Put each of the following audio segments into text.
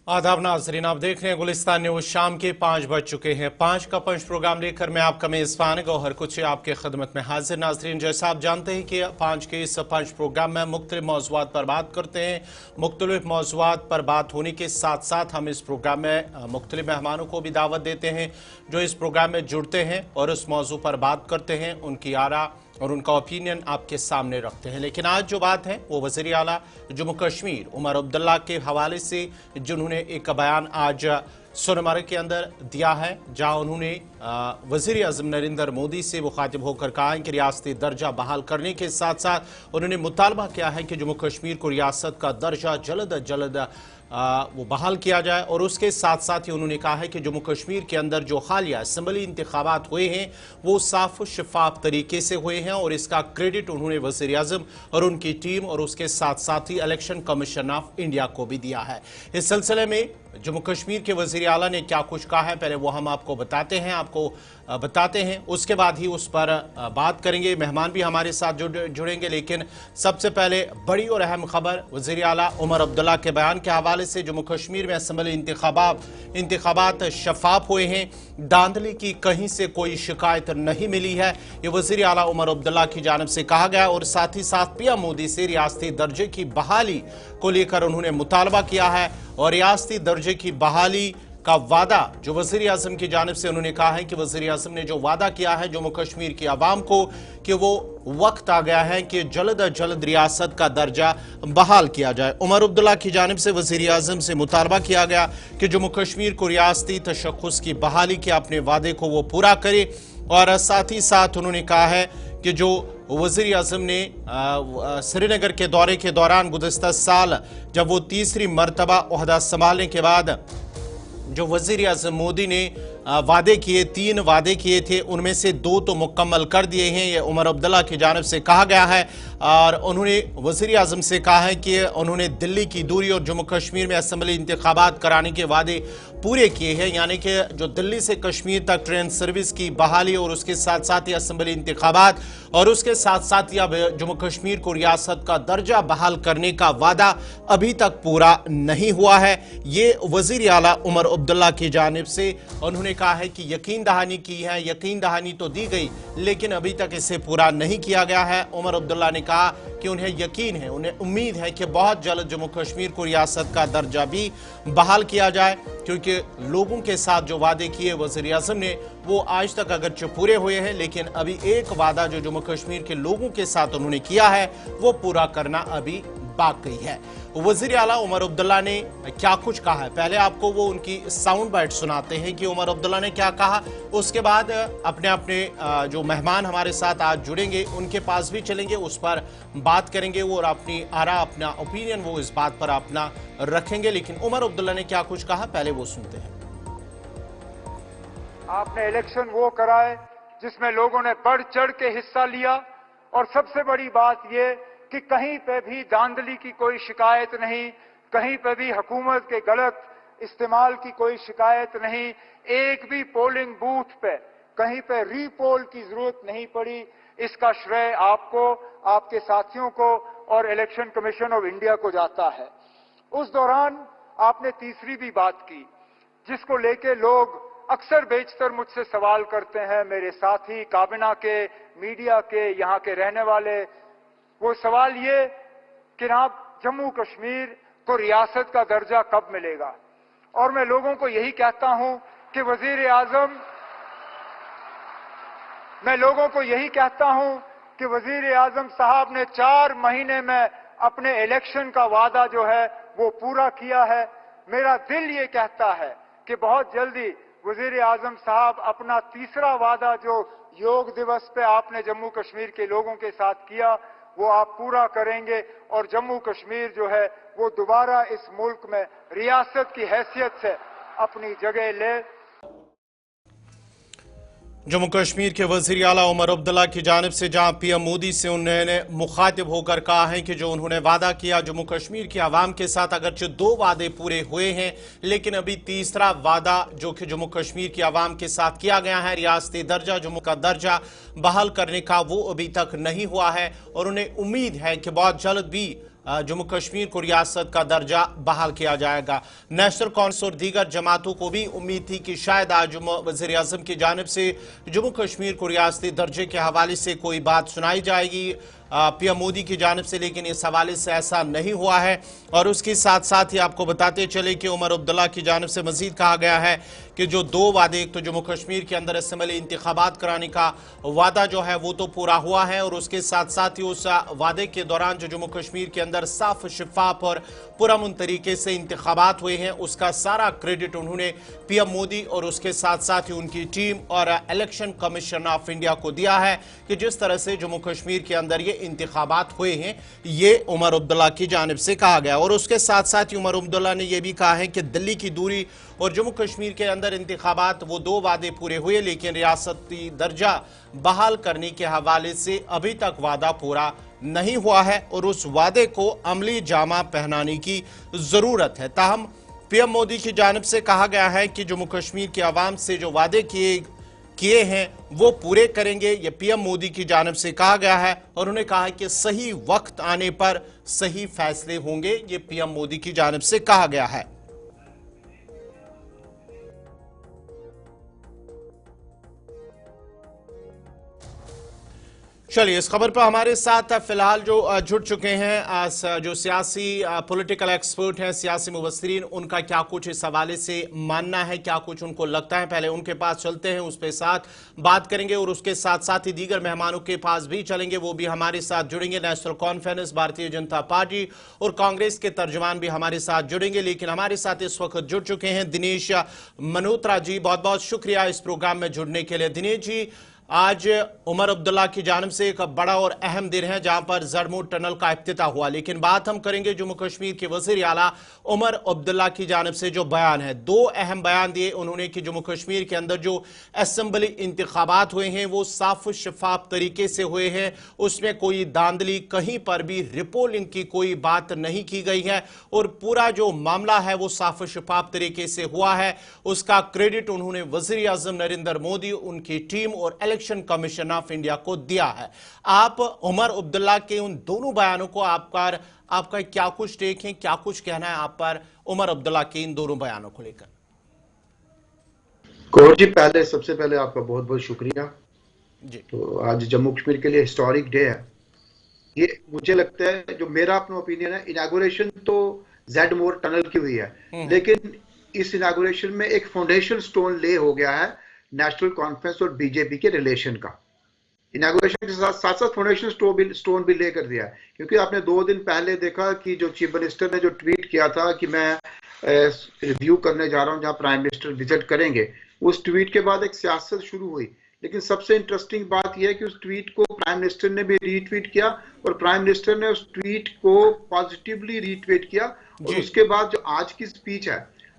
आदाब नाजरीन, आप देख रहे हैं गुलिस्तान न्यूज। शाम के 5 बज चुके हैं। 5 का पंच प्रोग्राम लेकर मैं आपका मेजबान गौहर कुछ आपके खिदमत में हाजिर। नाजरीन, जैसा आप जानते हैं कि 5 के इस पंच प्रोग्राम में मुख्तलिफ मौज़ूआत पर बात करते हैं। मुख्तलिफ मौज़ूआत पर बात होने के साथ साथ हम इस प्रोग्राम में मुख्तलिफ मेहमानों को भी दावत देते हैं जो इस प्रोग्राम में जुड़ते हैं और उस मौजू पर बात करते हैं, उनकी आरा और उनका ओपिनियन आपके सामने रखते हैं। लेकिन आज जो बात है वो वज़ीर आला जम्मू कश्मीर उमर अब्दुल्ला के हवाले से जिन्होंने एक बयान आज सोनमर्ग के अंदर दिया है, जहां उन्होंने वज़ीर आज़म नरेंद्र मोदी से मुखातिब होकर कहा है कि रियासती दर्जा बहाल करने के साथ साथ उन्होंने मुतालबा किया है कि जम्मू कश्मीर को रियासत का दर्जा जल्द अज जल्द वो बहाल किया जाए। और उसके साथ साथ ही उन्होंने कहा है कि जम्मू कश्मीर के अंदर जो हालिया असम्बली इंतखाबात हुए हैं वो साफ शफाफ तरीके से हुए हैं और इसका क्रेडिट उन्होंने वज़ीर आज़म और उनकी टीम और उसके साथ साथ ही इलेक्शन कमीशन ऑफ इंडिया को भी दिया है। इस सिलसिले में जम्मू कश्मीर के वज़ीर आला ने क्या कुछ कहा है, पहले वो हम आपको बताते हैं, उसके बाद ही उस पर बात करेंगे। मेहमान भी हमारे साथ जुड़ेंगे, लेकिन सबसे पहले बड़ी और अहम खबर वज़ीर आला उमर अब्दुल्ला के बयान के हवाले से। जम्मू कश्मीर में असम्बली इंतखाबात शफाफ हुए हैं, धांधली की कहीं से कोई शिकायत नहीं मिली है, ये वज़ीर आला उमर अब्दुल्ला की जानिब से कहा गया। और साथ ही साथ पीएम मोदी से रियासती दर्जे की बहाली को लेकर उन्होंने मुतालबा किया है और रियासती दर्जे की बहाली का वादा जो वज़ीर आज़म की जानिब से उन्होंने कहा है कि वज़ीर आज़म ने जो वादा किया है जम्मू कश्मीर की आवाम को कि वो वक्त आ गया है कि जल्द अज जल्द रियासत का दर्जा बहाल किया जाए। उमर अब्दुल्ला की जानिब से वज़ीर आज़म से मुतालबा किया गया कि जम्मू कश्मीर को रियासती तशख़्ख़ुस की बहाली के अपने वादे को वो पूरा करे। और साथ ही साथ उन्होंने कहा है कि जो वज़ीर आज़म ने श्रीनगर के दौरे के दौरान गुज़श्ता साल जब वो तीसरी मरतबा ओहदा संभालने के बाद जो वज़ीर आज़म मोदी ने वादे किए, 3 वादे किए थे, उनमें से 2 तो मुकम्मल कर दिए हैं, ये उमर अब्दुल्ला की जानिब से कहा गया है। और उन्होंने वज़ीर आज़म से कहा है कि उन्होंने दिल्ली की दूरी और जम्मू कश्मीर में असम्बली इंतखाबात कराने के वादे पूरे किए हैं, यानी कि जो दिल्ली से कश्मीर तक ट्रेन सर्विस की बहाली और उसके साथ साथ ही असम्बली इंतखाबात और उसके साथ साथ ही अब जम्मू कश्मीर को रियासत का दर्जा बहाल करने का वादा अभी तक पूरा नहीं हुआ है। ये वज़ीर आला उमर अब्दुल्ला की जानिब से उन्होंने कहा है कि यकीन दहानी की है, यकीन दहानी तो दी गई लेकिन अभी तक इसे पूरा नहीं किया गया है। उमर अब्दुल्ला ने कहा कि उन्हें यकीन है, उन्हें उम्मीद है कि बहुत जल्द जम्मू कश्मीर को रियासत का दर्जा भी बहाल किया जाए, क्योंकि लोगों के साथ जो वादे किए वज़ीर आज़म ने वो आज तक अगरचे पूरे हुए हैं, लेकिन अभी एक वादा जो जम्मू कश्मीर के लोगों के साथ उन्होंने किया है वो पूरा करना अभी बाकी है। वज़ीर आला उमर अब्दुल्ला ने क्या कुछ कहा है, पहले आपको वो उनकी साउंड बाइट सुनाते हैं कि उमर अब्दुल्ला ने क्या कहा। उसके बाद अपने जो मेहमान हमारे साथ आज जुड़ेंगे उनके पास भी चलेंगे, उस पर बात करेंगे वो और अपनी आरा, अपना ओपिनियन वो इस बात पर अपना रखेंगे। लेकिन उमर अब्दुल्ला ने क्या कुछ कहा पहले वो सुनते हैं। आपने इलेक्शन वो कराए जिसमें लोगों ने बढ़ चढ़ के हिस्सा लिया और सबसे बड़ी बात ये कि कहीं पे भी धांधली की कोई शिकायत नहीं, कहीं पे भी हुकूमत के गलत इस्तेमाल की कोई शिकायत नहीं, एक भी पोलिंग बूथ पे कहीं पे रीपोल की जरूरत नहीं पड़ी। इसका श्रेय आपको, आपके साथियों को और इलेक्शन कमीशन ऑफ इंडिया को जाता है। उस दौरान आपने तीसरी भी बात की जिसको लेके लोग अक्सर बेशतर मुझसे सवाल करते हैं, मेरे साथी काबिना के, मीडिया के, यहाँ के रहने वाले। वो सवाल ये कि जनाब जम्मू कश्मीर को रियासत का दर्जा कब मिलेगा। और मैं लोगों को यही कहता हूं कि वजीर आजम, मैं लोगों को यही कहता हूं कि वजीर आजम साहब ने 4 महीने में अपने इलेक्शन का वादा जो है वो पूरा किया है। मेरा दिल ये कहता है कि बहुत जल्दी वजीर आजम साहब अपना तीसरा वादा जो योग दिवस पे आपने जम्मू कश्मीर के लोगों के साथ किया वो आप पूरा करेंगे और जम्मू कश्मीर जो है वो दोबारा इस मुल्क में रियासत की हैसियत से अपनी जगह ले। जम्मू कश्मीर के वज़ीर आला उमर अब्दुल्ला की जानिब से जहां पीएम मोदी से उन्होंने मुखातिब होकर कहा है कि जो उन्होंने वादा किया जम्मू कश्मीर की आवाम के साथ, अगरचे 2 वादे पूरे हुए हैं लेकिन अभी तीसरा वादा जो कि जम्मू कश्मीर की आवाम के साथ किया गया है, रियासती दर्जा, जम्मू का दर्जा बहाल करने का, वो अभी तक नहीं हुआ है। और उन्हें उम्मीद है कि बहुत जल्द भी जम्मू कश्मीर को रियासत का दर्जा बहाल किया जाएगा। नेशनल कॉन्फ्रेंस और दीगर जमातों को भी उम्मीद थी कि शायद आज वज़ीर आज़म की जानिब से जम्मू कश्मीर को रियासती दर्जे के हवाले से कोई बात सुनाई जाएगी पीएम मोदी की जानिब से, लेकिन इस हवाले से ऐसा नहीं हुआ है। और उसके साथ साथ ही आपको बताते चले कि उमर अब्दुल्ला की जानिब से मजीद कहा गया है कि जो दो वादे, एक तो जम्मू कश्मीर के अंदर असम्बली इंतखाबात कराने का वादा जो है वो तो पूरा हुआ है, और उसके साथ साथ ही उस वादे के दौरान जो जम्मू कश्मीर के अंदर साफ शफाफ और पुरअमन तरीके से इंतखाबात हुए हैं उसका सारा क्रेडिट उन्होंने पीएम मोदी और उसके साथ साथ ही उनकी टीम और इलेक्शन कमीशन ऑफ इंडिया को दिया है कि जिस तरह से जम्मू कश्मीर के अंदर ये इंतखाबात हुए हैं, ये उमर अब्दुल्ला की जानिब से कहा गया। और उसके साथ साथ ही उमर अब्दुल्ला ने यह भी कहा है कि दिल्ली की दूरी और जम्मू कश्मीर के अंदर इंतखाबात वो दो वादे पूरे हुए, लेकिन रियासती दर्जा बहाल करने के हवाले से अभी तक वादा पूरा नहीं हुआ है और उस वादे को अमली जामा पहनाने की जरूरत है। ताहम पीएम मोदी की जानिब से कहा गया है कि जम्मू कश्मीर की आवाम से जो वादे किए हैं वो पूरे करेंगे, ये पीएम मोदी की जानिब से कहा गया है। और उन्होंने कहा कि सही वक्त आने पर सही फैसले होंगे, ये पीएम मोदी की जानिब से कहा गया है। चलिए, इस खबर पर हमारे साथ फिलहाल जो जुड़ चुके हैं जो सियासी पॉलिटिकल एक्सपर्ट हैं, सियासी मुबस्सिरीन, उनका क्या कुछ इस हवाले से मानना है, क्या कुछ उनको लगता है, पहले उनके पास चलते हैं, उस पर साथ बात करेंगे और उसके साथ साथ ही दीगर मेहमानों के पास भी चलेंगे, वो भी हमारे साथ जुड़ेंगे। National conference, Bharatiya Janata party और कांग्रेस के तर्जमान भी हमारे साथ जुड़ेंगे। लेकिन हमारे साथ इस वक्त जुड़ चुके हैं दिनेश मल्होत्रा जी। बहुत बहुत शुक्रिया इस प्रोग्राम में जुड़ने के लिए। दिनेश जी, आज उमर अब्दुल्ला की जानिब से एक बड़ा और अहम दिन है जहां पर जरमूद टनल का इफ्तिताह हुआ, लेकिन बात हम करेंगे जम्मू कश्मीर के वजीर आला उमर अब्दुल्ला की जानिब से जो बयान है। दो अहम बयान दिए उन्होंने कि जम्मू कश्मीर के अंदर जो असेंबली इंतखाबात हुए हैं वो साफ शफाफ तरीके से हुए हैं, उसमें कोई धांधली, कहीं पर भी रिपोलिंग की कोई बात नहीं की गई है और पूरा जो मामला है वो साफ शफाफ तरीके से हुआ है। उसका क्रेडिट उन्होंने वजीर आजम नरेंद्र मोदी, उनकी टीम और इलेक्शन कमीशन ऑफ इंडिया को दिया है। आप उमर अब्दुल्ला के उन दोनों बयानों को आपका क्या कुछ टेक है, क्या कुछ कहना है आप पर उमर अब्दुल्ला के इन दोनों बयानों को लेकर? कौर जी, सबसे पहले आपका बहुत बहुत शुक्रिया जी। तो आज जम्मू कश्मीर के लिए हिस्टोरिक डे है। ये मुझे लगता है, जो मेरा अपना ओपिनियन है, इनागुरेशन तो ज़ेडमोर टनल की हुई है, लेकिन इस इनागुरेशन में एक फाउंडेशन स्टोन ले हो गया है नेशनल कॉन्फ्रेंस और बीजेपी के रिलेशन का। इनागुरेशन के साथ साथ फाउंडेशन स्टोन भी ले कर दिया है, क्योंकि आपने 2 दिन पहले देखा कि जो चीफ मिनिस्टर ने जो ट्वीट किया था कि मैं रिव्यू करने जा रहा हूं जहां प्राइम मिनिस्टर विजिट करेंगे, उस ट्वीट के बाद एक सियासत शुरू हुई। लेकिन सबसे इंटरेस्टिंग बात यह है कि उस ट्वीट को प्राइम मिनिस्टर ने भी रीट्वीट किया और प्राइम मिनिस्टर ने उस ट्वीट को पॉजिटिवली रीट्वीट किया। और उसके बाद जो आज की स्पीच है,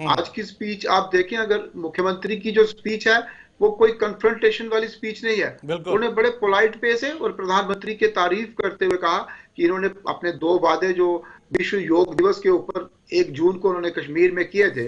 आज की स्पीच आप देखें, अगर मुख्यमंत्री की जो स्पीच है वो कोई कन्फ्रंटेशन वाली स्पीच नहीं है। उन्होंने बड़े पोलाइट पे से और प्रधानमंत्री की तारीफ करते हुए कहा कि इन्होंने अपने 2 वादे जो विश्व योग दिवस के ऊपर 1 जून को उन्होंने कश्मीर में किए थे,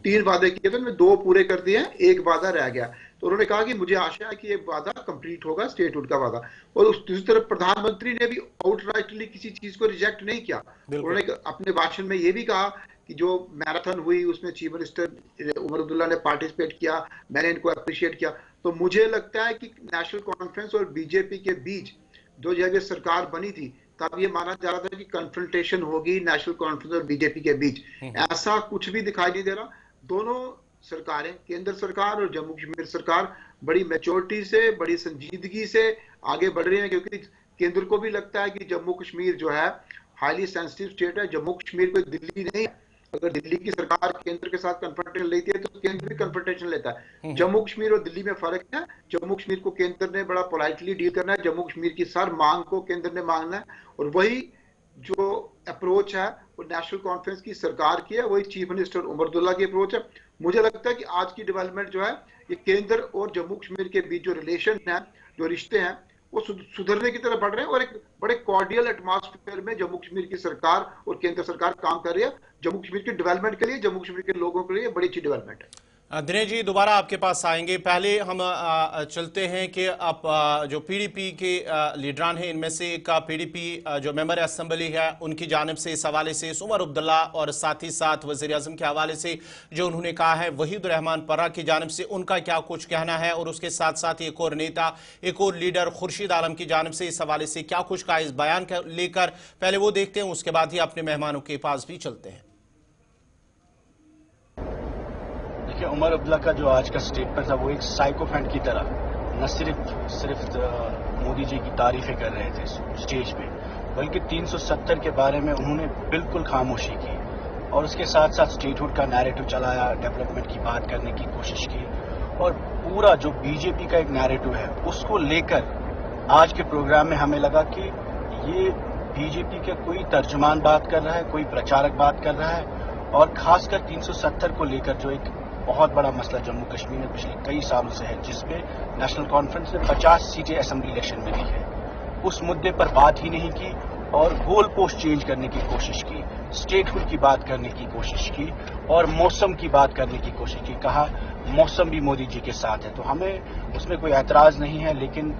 3 वादे किए थे, उन्होंने 2 पूरे कर दिए हैं, 1 वादा रह गया। तो उन्होंने कहा कि मुझे आशा है कि ये वादा कंप्लीट होगा, स्टेटहुड का वादा। और दूसरी तरफ प्रधानमंत्री ने भी आउटराइटली किसी चीज को रिजेक्ट नहीं किया। उन्होंने अपने भाषण में ये भी कहा कि जो मैराथन हुई उसमें चीफ मिनिस्टर उमर अब्दुल्ला ने पार्टिसिपेट किया, मैंने इनको अप्रिशिएट किया। तो मुझे लगता है कि नेशनल कॉन्फ्रेंस और बीजेपी के बीच जो जब ये सरकार बनी थी तब ये माना जा रहा था कि कन्फ्रंटेशन होगी नेशनल कॉन्फ्रेंस और बीजेपी के बीच। ऐसा कुछ भी दिखाई नहीं दे रहा। दोनों सरकारें, केंद्र सरकार और जम्मू कश्मीर सरकार, बड़ी मैच्योरिटी से, बड़ी संजीदगी से आगे बढ़ रही है, क्योंकि केंद्र को भी लगता है कि जम्मू कश्मीर जो है हाईली सेंसिटिव स्टेट है। जम्मू कश्मीर कोई दिल्ली नहीं है। अगर दिल्ली की सरकार केंद्र के साथ कन्फ्रंटेशन लेती है तो केंद्र भी कन्फ्रंटेशन लेता है। जम्मू कश्मीर और दिल्ली में फर्क है। जम्मू कश्मीर को केंद्र ने बड़ा पोलाइटली डील करना है, जम्मू कश्मीर की हर मांग को केंद्र ने मांगना है। और वही जो अप्रोच है वो नेशनल कॉन्फ्रेंस की सरकार की है, वही चीफ मिनिस्टर उमर अब्दुल्ला की अप्रोच है। मुझे लगता है कि आज की डेवलपमेंट जो है ये केंद्र और जम्मू कश्मीर के बीच जो रिलेशन है, जो रिश्ते हैं, वो सुधरने की तरफ बढ़ रहे हैं और एक बड़े कॉर्डियल एटमॉस्फेयर में जम्मू कश्मीर की सरकार और केंद्र सरकार काम कर रही है। जम्मू कश्मीर की डेवलपमेंट के लिए, जम्मू कश्मीर के लोगों के लिए बड़ी अच्छी डेवलपमेंट है। दिनेश जी दोबारा आपके पास आएंगे। पहले हम चलते हैं कि आप जो पीडीपी के लीडरान हैं, इनमें से एक पीडीपी जो मेंबर असेंबली है उनकी जानिब से इस हवाले से उमर अब्दुल्ला और साथ ही साथ वजीर आजम के हवाले से जो उन्होंने कहा है, वहीद रहमान पर्रा की जानिब से उनका क्या कुछ कहना है, और उसके साथ साथ एक और नेता, एक और लीडर खुर्शीद आलम की जानिब से इस हवाले से क्या कुछ कहा इस बयान लेकर, पहले वो देखते हैं, उसके बाद ही अपने मेहमानों के पास भी चलते हैं। उमर अब्दुल्ला का जो आज का स्टेटमेंट था वो एक साइकोफैंट की तरह न सिर्फ मोदी जी की तारीफें कर रहे थे स्टेज पे, बल्कि 370 के बारे में उन्होंने बिल्कुल खामोशी की और उसके साथ साथ स्टेटहुड का नैरेटिव चलाया, डेवलपमेंट की बात करने की कोशिश की, और पूरा जो बीजेपी का एक नैरेटिव है उसको लेकर आज के प्रोग्राम में हमें लगा कि ये बीजेपी का कोई तर्जुमान बात कर रहा है, कोई प्रचारक बात कर रहा है, और खासकर 370 को लेकर जो एक बहुत बड़ा मसला जम्मू कश्मीर में पिछले कई सालों से है, जिसपे नेशनल कॉन्फ्रेंस ने 50 सीटें असेंबली इलेक्शन में दी है, उस मुद्दे पर बात ही नहीं की और गोल पोस्ट चेंज करने की कोशिश की, स्टेटहुड की बात करने की कोशिश की और मौसम की बात करने की कोशिश की। कहा मौसम भी मोदी जी के साथ है, तो हमें उसमें कोई एतराज नहीं है, लेकिन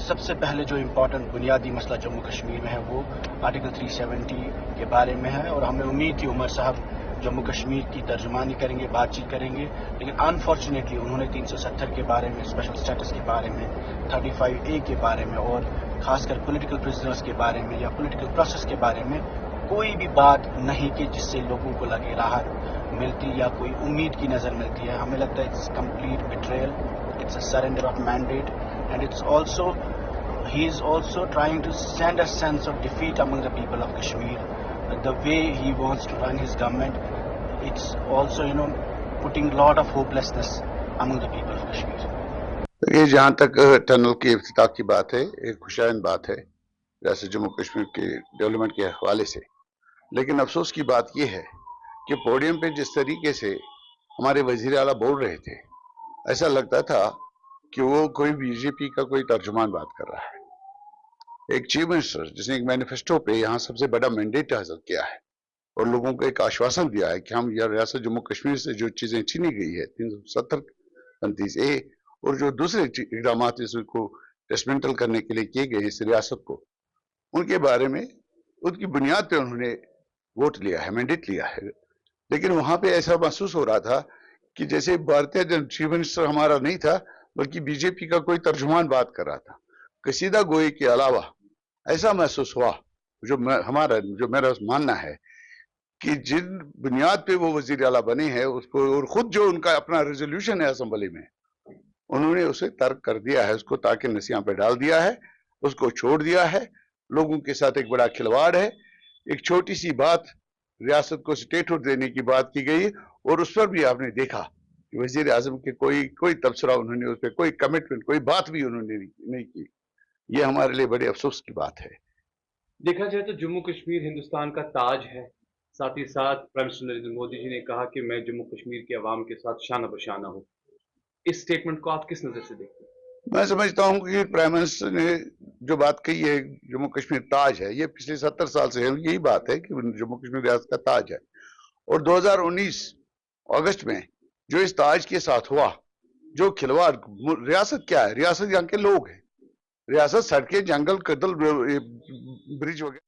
सबसे पहले जो इम्पोर्टेंट बुनियादी मसला जम्मू कश्मीर में है वो आर्टिकल 370 के बारे में है, और हमें उम्मीद थी उमर साहब जम्मू कश्मीर की तर्जुमानी करेंगे, बातचीत करेंगे, लेकिन अनफॉर्चुनेटली उन्होंने 370 के बारे में, स्पेशल स्टेटस के बारे में, 35A के बारे में और खासकर पॉलिटिकल प्रिजनर्स के बारे में या पॉलिटिकल प्रोसेस के बारे में कोई भी बात नहीं की जिससे लोगों को लगे राहत मिलती या कोई उम्मीद की नजर मिलती है। हमें लगता है it's complete betrayal, it's a surrender of mandate, and it's also he is also trying to send a sense of defeat among the people of Kashmir. The way he wants to run his government, it's also, putting a lot of hopelessness among the people of Kashmir. ये जहाँ तक tunnel की इफ्तिताह की बात है, एक खुशाइन बात है जैसे जम्मू कश्मीर के डेवलपमेंट के हवाले से, लेकिन अफसोस की बात यह है कि पोडियम पे जिस तरीके से हमारे वजीर आला बोल रहे थे, ऐसा लगता था कि वो कोई बीजेपी का कोई तर्जुमान बात कर रहा है। एक चीफ मिनिस्टर जिसने एक मैनिफेस्टो पे यहाँ सबसे बड़ा मैंडेट हासिल किया है और लोगों को एक आश्वासन दिया है कि हम यह रियासत जम्मू कश्मीर से जो चीजें छीनी गई है 370-35A और जो दूसरे इकदाम इसको डिसमेंटल करने के लिए किए गए इस रियासत को, उनके बारे में उनकी बुनियाद पे उन्होंने वोट लिया है, मैंडेट लिया है। लेकिन वहां पे ऐसा महसूस हो रहा था कि जैसे भारतीय चीफ मिनिस्टर हमारा नहीं था, बल्कि बीजेपी का कोई तर्जुमान बात कर रहा था। कसीदा गोई के अलावा ऐसा महसूस हुआ, जो मेरा मानना है कि जिन बुनियाद पे वो वजीर आला बने हैं उसको, और खुद जो उनका अपना रेजोल्यूशन है असेंबली में, उन्होंने उसे तर्क कर दिया है, उसको ताकि नसिया पे डाल दिया है, उसको छोड़ दिया है। लोगों के साथ एक बड़ा खिलवाड़ है। एक छोटी सी बात, रियासत को स्टेटहुड देने की बात की गई और उस पर भी आपने देखा कि वजीर आजम के कोई तबसरा उन्होंने उस पर, कोई कमिटमेंट, कोई बात भी उन्होंने नहीं की। ये हमारे लिए बड़े अफसोस की बात है। देखा जाए तो जम्मू कश्मीर हिंदुस्तान का ताज है। साथ ही साथ प्राइम मिनिस्टर नरेंद्र मोदी जी ने कहा कि मैं जम्मू कश्मीर के अवाम के साथ शाना बशाना हूँ। इस स्टेटमेंट को आप किस नजर से देखते हैं? मैं समझता हूँ कि प्राइम मिनिस्टर ने जो बात कही है, जम्मू कश्मीर ताज है, ये पिछले 70 साल से यही बात है कि जम्मू कश्मीर रियासत का ताज है। और 2019 अगस्त में जो इस ताज के साथ हुआ, जो खिलवाड़, रियासत क्या है? रियासत यहाँ के लोग हैं। रियासत सड़कें, जंगल, कदल, ब्रिज वगैरह।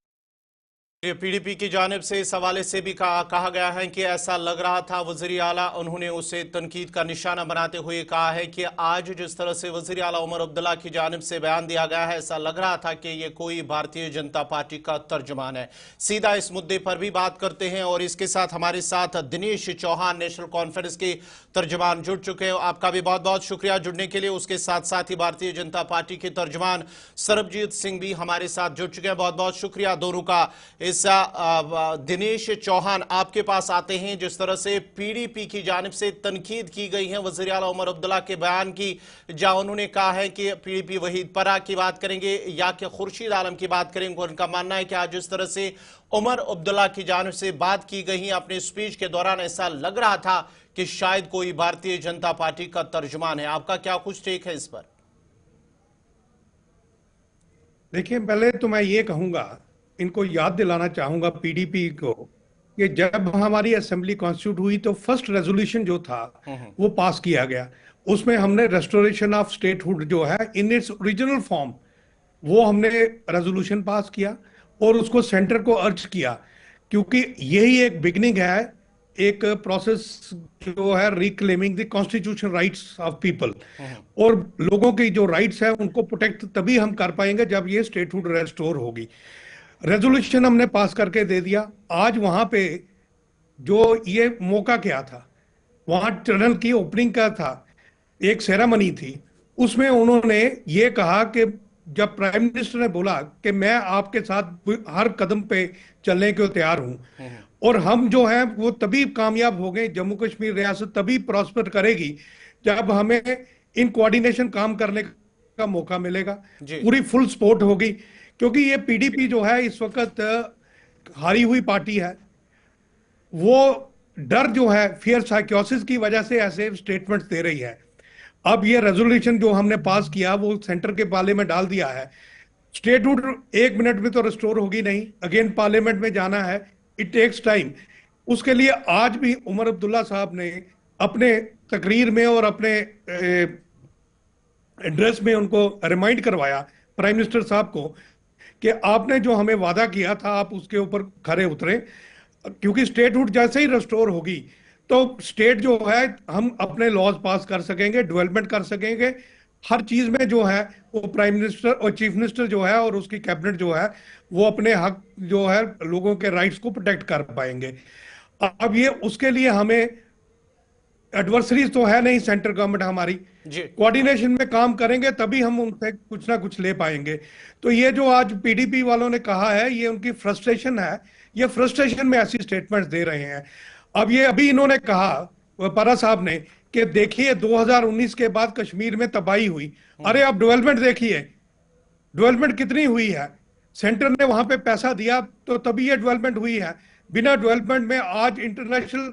पीडीपी की जानिब से इस हवाले से भी कहा गया है कि ऐसा लग रहा था वजीर आला, उन्होंने उसे तनकीद का निशाना बनाते हुए कहा है कि आज जिस तरह से वजीर आला उमर अब्दुल्ला की जानिब से बयान दिया गया है, ऐसा लग रहा था कि ये कोई भारतीय जनता पार्टी का तर्जुमान है। सीधा इस मुद्दे पर भी बात करते हैं और इसके साथ हमारे साथ दिनेश चौहान, नेशनल कॉन्फ्रेंस के तर्जुमान, जुड़ चुके हैं। आपका भी बहुत बहुत शुक्रिया जुड़ने के लिए। उसके साथ साथ ही भारतीय जनता पार्टी के तर्जुमान सरबजीत सिंह भी हमारे साथ जुड़ चुके हैं। बहुत बहुत शुक्रिया दोनों का। दिनेश चौहान, आपके पास आते हैं। जिस तरह से पीडीपी की जानिब से तनकीद की गई है वज़ीर आला उमर अब्दुल्ला के बयान की, जहां उन्होंने कहा है कि पीडीपी वहीद पर्रा की बात करेंगे या कि खुर्शीद आलम की बात करेंगे। उनका मानना है कि आज जिस तरह से उमर अब्दुल्ला की जानिब से बात की गई अपने स्पीच के दौरान, ऐसा लग रहा था कि शायद कोई भारतीय जनता पार्टी का तर्जुमान है। आपका क्या कुछ टेक है इस पर? देखिए, पहले तो मैं ये कहूंगा, इनको याद दिलाना चाहूंगा पीडीपी को कि जब हमारी असेंबली कॉन्स्टिट्यूट हुई तो फर्स्ट रेजोल्यूशन जो था वो पास किया गया। उसमें हमने रेस्टोरेशन ऑफ स्टेटहुड जो है इन इट्स ओरिजिनल फॉर्म, वो हमने रेजोल्यूशन पास किया और उसको सेंटर को अर्ज किया, क्योंकि यही एक बिगनिंग है, एक प्रोसेस जो है reclaiming the constitution rights of people, और लोगों की जो राइट्स है उनको प्रोटेक्ट तभी हम कर पाएंगे जब ये स्टेटहुड रेस्टोर होगी। रेजोल्यूशन हमने पास करके दे दिया। आज वहां पे जो ये मौका क्या था, वहां टनल की ओपनिंग का था, एक सेरेमनी थी, उसमें उन्होंने ये कहा कि जब प्राइम मिनिस्टर ने बोला कि मैं आपके साथ हर कदम पे चलने को तैयार हूं, और हम जो है वो तभी कामयाब हो गए, जम्मू कश्मीर रियासत तभी प्रॉस्पर करेगी जब हमें इन कोऑर्डिनेशन काम करने का मौका मिलेगा, पूरी फुल सपोर्ट होगी। क्योंकि ये पीडीपी जो है इस वक्त हारी हुई पार्टी है, वो डर जो है, फियर साइकोसिस की वजह से ऐसे स्टेटमेंट्स दे रही है। अब ये रेजोल्यूशन जो हमने पास किया वो सेंटर के पाले में डाल दिया है। स्टेटहुड 1 मिनट में तो रिस्टोर होगी नहीं, अगेन पार्लियामेंट में जाना है, इट टेक्स टाइम। उसके लिए आज भी उमर अब्दुल्ला साहब ने अपने तकरीर में और अपने एड्रेस में उनको रिमाइंड करवाया प्राइम मिनिस्टर साहब को कि आपने जो हमें वादा किया था आप उसके ऊपर खरे उतरे, क्योंकि स्टेटहुड जैसे ही रिस्टोर होगी तो स्टेट जो है हम अपने लॉज पास कर सकेंगे, डेवलपमेंट कर सकेंगे, हर चीज में जो है वो प्राइम मिनिस्टर और चीफ मिनिस्टर जो है और उसकी कैबिनेट जो है वो अपने हक जो है लोगों के राइट्स को प्रोटेक्ट कर पाएंगे। अब ये उसके लिए हमें एडवर्सरीज तो है नहीं, सेंट्रल गवर्नमेंट हमारी कोऑर्डिनेशन में काम करेंगे तभी हम उनसे कुछ ना कुछ ले पाएंगे। तो ये जो आज पीडीपी वालों ने कहा है ये उनकी फ्रस्ट्रेशन है, ये फ्रस्ट्रेशन में ऐसी स्टेटमेंट्स दे रहे हैं। अब ये अभी इन्होंने कहा परा साहब ने कि देखिए 2019 के बाद कश्मीर में तबाही हुई। अरे आप डेवलपमेंट देखिए, डेवलपमेंट कितनी हुई है, सेंटर ने वहां पे पैसा दिया तो तभी ये डेवलपमेंट हुई है। बिना डेवलपमेंट में आज इंटरनेशनल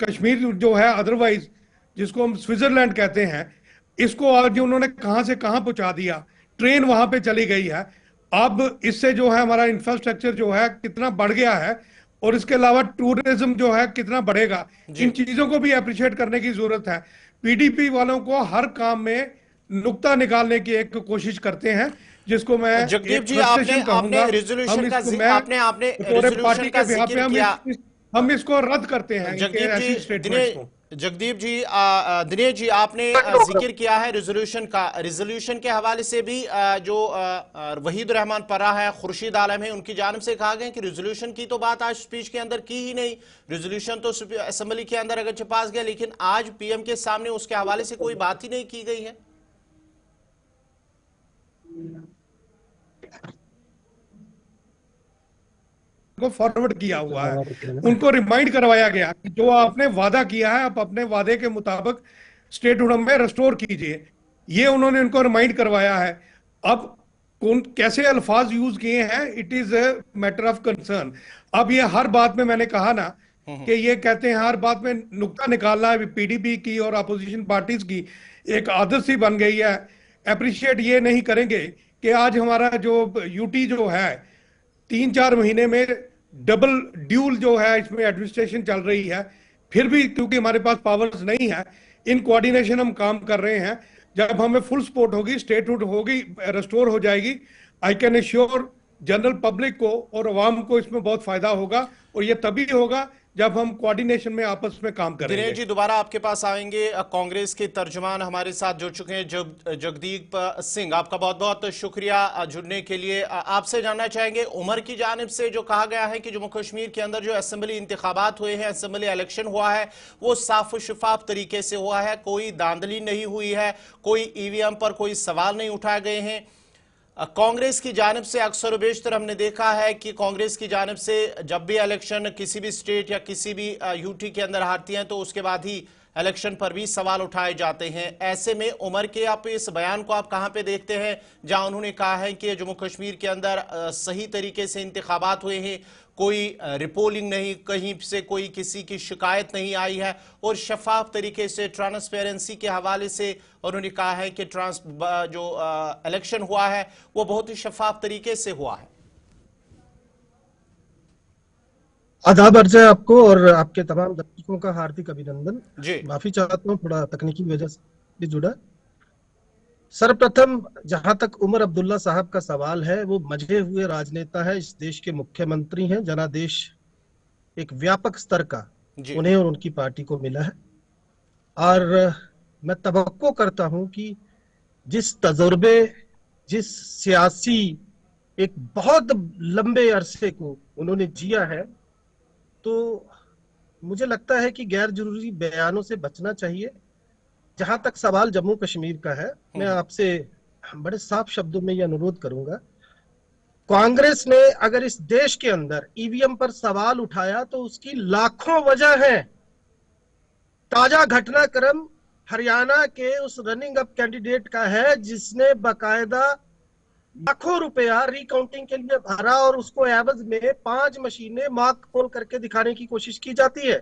कश्मीर जो है अदरवाइज जिसको हम स्विट्जरलैंड कहते हैं, इसको आज उन्होंने कहां से कहां पहुंचा दिया, ट्रेन वहां पे चली गई है। अब इससे जो है हमारा इंफ्रास्ट्रक्चर जो है कितना बढ़ गया है, और इसके अलावा टूरिज्म जो है कितना बढ़ेगा, इन चीजों को भी अप्रिशिएट करने की जरूरत है। पीडीपी वालों को हर काम में नुक्ता निकालने की एक कोशिश करते हैं, जिसको मैं जगदीप जी आपने रिजोल्यूशन का रिजोल्यूशन का जिक्र किया, हम इसको रद्द करते हैं। जगदीप जी दिनेश जी आपने जिक्र किया है रिजोल्यूशन का, रिजोल्यूशन के हवाले से भी जो वहीद रहमान परा है, खुर्शीद आलम है, उनकी जानिब से कहा गया कि रिजोल्यूशन की तो बात आज स्पीच के अंदर की ही नहीं, रिजोल्यूशन तो असेंबली के अंदर अगर पास गया लेकिन आज पीएम के सामने उसके हवाले से कोई बात ही नहीं की गई है। को फॉरवर्ड किया हुआ है, उनको रिमाइंड करवाया गया कि जो आपने वादा किया है आप अपने वादे के मुताबिक स्टेटहुड में रिस्टोर कीजिए, ये उन्होंने उनको रिमाइंड करवाया है। अब कौन कैसे अल्फाज यूज किए हैं, it is a matter of concern. अब ये हर बात में मैंने कहा ना कि ये कहते हैं हर बात में नुक्ता निकालना है, पीडीपी की और अपोजिशन पार्टीज की एक आदत सी बन गई है। अप्रिशिएट ये नहीं करेंगे कि आज हमारा जो यूटी जो है 3-4 महीने में डबल ड्यूल जो है इसमें एडमिनिस्ट्रेशन चल रही है, फिर भी क्योंकि हमारे पास पावर्स नहीं है, इन कोऑर्डिनेशन हम काम कर रहे हैं। जब हमें फुल सपोर्ट होगी, स्टेटहुड होगी, रेस्टोर हो जाएगी, I can assure general public को और अवाम को इसमें बहुत फायदा होगा, और ये तभी होगा जब हम कोऑर्डिनेशन में आपस में काम करेंगे। दिनेश जी दोबारा आपके पास आएंगे, कांग्रेस के तर्जुमान हमारे साथ जुड़ चुके हैं जगदीप सिंह, आपका बहुत बहुत शुक्रिया जुड़ने के लिए। आपसे जानना चाहेंगे उमर की जानिब से जो कहा गया है कि जम्मू कश्मीर के अंदर जो असेंबली इंतखाबात हुए हैं, असेंबली इलेक्शन हुआ है, वो साफ शफाफ तरीके से हुआ है, कोई धांधली नहीं हुई है, कोई ईवीएम पर कोई सवाल नहीं उठाए गए हैं। कांग्रेस की जानिब से अक्सर बेशतर हमने देखा है कि कांग्रेस की जानिब से जब भी इलेक्शन किसी भी स्टेट या किसी भी यूटी के अंदर हारती हैं तो उसके बाद ही इलेक्शन पर भी सवाल उठाए जाते हैं। ऐसे में उमर के आप इस बयान को आप कहां पे देखते हैं जहां उन्होंने कहा है कि जम्मू कश्मीर के अंदर सही तरीके से इंतखाबात हुए हैं, कोई रिपोलिंग नहीं, कहीं से कोई किसी की शिकायत नहीं आई है, और शफाफ तरीके से ट्रांसपेरेंसी के हवाले से उन्होंने कहा है कि जो इलेक्शन हुआ है वो बहुत ही शफाफ तरीके से हुआ है। आदाब अर्ज है आपको और आपके तमाम दर्शकों का हार्दिक अभिनंदन। जी माफी चाहता हूँ, थोड़ा तकनीकी वजह से भी जुड़ा। सर्वप्रथम जहां तक उमर अब्दुल्ला साहब का सवाल है, वो मजे हुए राजनेता है, इस देश के मुख्यमंत्री हैं, जनादेश एक व्यापक स्तर का जी उन्हें और उनकी पार्टी को मिला है। और मैं तवक्को करता हूं कि जिस तजुर्बे, जिस सियासी एक बहुत लंबे अरसे को उन्होंने जिया है, तो मुझे लगता है कि गैर जरूरी बयानों से बचना चाहिए। जहां तक सवाल जम्मू कश्मीर का है, मैं आपसे बड़े साफ शब्दों में यह अनुरोध करूंगा, कांग्रेस ने अगर इस देश के अंदर ईवीएम पर सवाल उठाया तो उसकी लाखों वजह है। ताजा घटनाक्रम हरियाणा के उस रनिंग अप कैंडिडेट का है जिसने बाकायदा लाखों रुपया रिकाउंटिंग के लिए भरा और उसको एवज में 5 मशीनें मार्क पोल करके दिखाने की कोशिश की जाती है।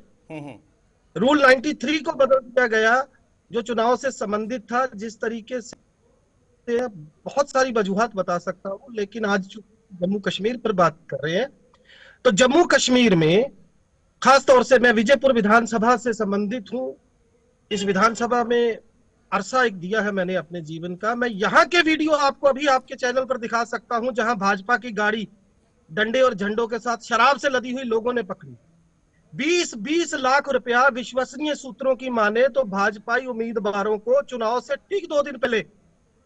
रूल 93 को बदल दिया गया जो चुनाव से संबंधित था। जिस तरीके से बहुत सारी वजूहात बता सकता हूं, लेकिन आज जम्मू कश्मीर पर बात कर रहे हैं, तो जम्मू कश्मीर में खास तौर से मैं विजयपुर विधानसभा से संबंधित हूं। इस विधानसभा में अरसा एक दिया है मैंने अपने जीवन का। मैं यहाँ के वीडियो आपको अभी आपके चैनल पर दिखा सकता हूं जहां भाजपा की गाड़ी डंडे और झंडों के साथ शराब से लदी हुई लोगों ने पकड़ी। 20-20 लाख रुपया विश्वसनीय सूत्रों की माने तो भाजपाई उम्मीदवारों को चुनाव से ठीक 2 दिन पहले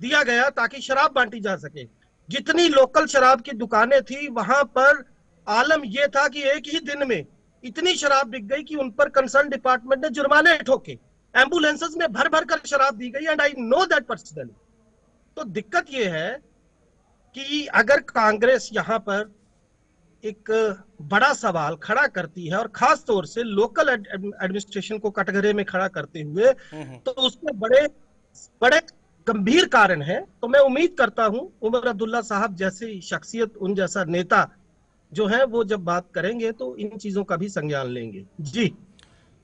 दिया गया ताकि शराब बांटी जा सके। जितनी लोकल शराब की दुकानें थी वहां पर आलम यह था कि एक ही दिन में इतनी शराब बिक गई कि उन पर कंसर्न डिपार्टमेंट ने जुर्माने ठोके। एम्बुलेंसेस में भर भर कर शराब दी गई and I know that personally. तो दिक्कत यह है कि अगर कांग्रेस यहां पर एक बड़ा सवाल खड़ा करती है और खास तौर से लोकल एडमिनिस्ट्रेशन को कटघरे में खड़ा करते हुए, तो उसके बड़े बड़े गंभीर कारण है। तो मैं उम्मीद करता हूं उमर अब्दुल्ला साहब जैसी शख्सियत, उन जैसा नेता जो है, वो जब बात करेंगे तो इन चीजों का भी संज्ञान लेंगे। जी